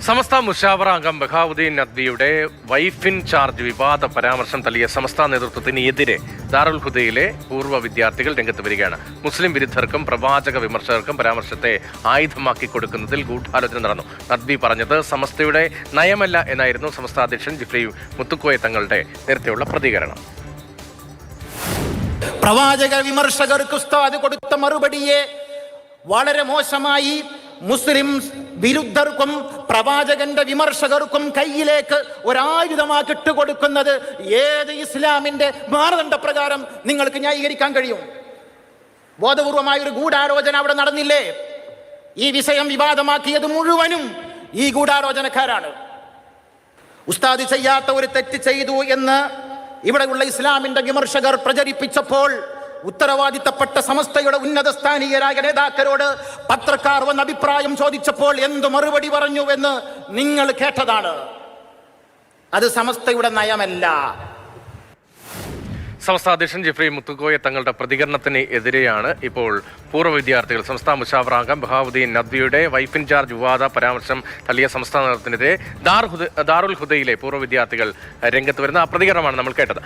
സമസ്ത മുഷാവറ അംഗം Bahauddeen നദ്വിയുടെ wife in charge വിവാദ പരാമർശം തള്ളിയ സമസ്ത നേതൃത്വത്തിന് എതിരെ ദാറുൽ ഹുദയിലെ പൂർവ്വ വിദ്യാർത്ഥികൾ രംഗത്ത് വരികയാണ്. മുസ്ലിം വിരുദ്ധർക്കും പ്രവാചക വിമർശകർക്കും പരാമർശത്തെ ആയുധമാക്കി കൊടുക്കുന്നതിൽ ഗൂഢാലോചന നടന്നു. നദ്വി പറഞ്ഞത് സമസ്തയുടെ നയമല്ല എന്നായിരുന്നു സമസ്ത അധ്യക്ഷൻ ജിഫ്രി മുത്തുക്കോയ തങ്ങളുടെ നേരത്തെയുള്ള പ്രതികരണം. പ്രവാചക വിമർശകർക്ക് ഉസ്താദ് കൊടുത്ത മറുപടിയെ വളരെ മോശമായി മുസ്ലിം വിരുദ്ധർക്കും പ്രവാചകന്റെ വിമർശകർക്കും കയ്യിലേക്ക് ഒരായുധമാക്കി ഇട്ടുകൊടുക്കുന്നത് ഏത് ഇസ്ലാമിന്റെ മാനദണ്ഡ പ്രകാരം നിങ്ങൾക്ക് ന്യായീകരിക്കാൻ കഴിയും? ബോധപൂർവമായ ഒരു ഗൂഢാലോചന അവിടെ നടന്നില്ലേ? ഈ വിഷയം വിവാദമാക്കിയത് മുഴുവനും ഈ ഗൂഢാലോചനക്കാരാണ്. ഉസ്താദ് ചെയ്യാത്ത ഒരു തെറ്റ് ചെയ്തു എന്ന് ഇവിടെയുള്ള ഇസ്ലാമിന്റെ വിമർശകർ പ്രചരിപ്പിച്ചപ്പോൾ ഉത്തരവാദിത്തപ്പെട്ട സമസ്തയുടെ ഉന്നത സ്ഥാനീയരായ നേതാക്കളോട് പത്രക്കാർ വന്ന് അഭിപ്രായം ചോദിച്ചപ്പോൾ എന്ത് മറുപടി പറഞ്ഞുവെന്ന് നിങ്ങൾ കേട്ടതാണ്. അത് സമസ്തയുടെ നയമല്ല. സമസ്ത അധ്യക്ഷൻ ജിഫ്രി മുത്തുക്കോയ തങ്ങളുടെ പ്രതികരണത്തിന് എതിരെയാണ് ഇപ്പോൾ പൂർവ്വ വിദ്യാർത്ഥികൾ സമസ്ത മുഷാവറ അംഗം ബഹാവുദ്ദീൻ നദ്വിയുടെ വൈഫ് ഇൻ ചാർജ് വിവാദ പരാമർശം തള്ളിയ സംസ്ഥാന നേതൃത്വത്തിനെതിരെ ദാറുൽ ഹുദയിലെ പൂർവ്വ വിദ്യാർത്ഥികൾ രംഗത്ത് വരുന്ന ആ പ്രതികരണമാണ് നമ്മൾ കേട്ടത്.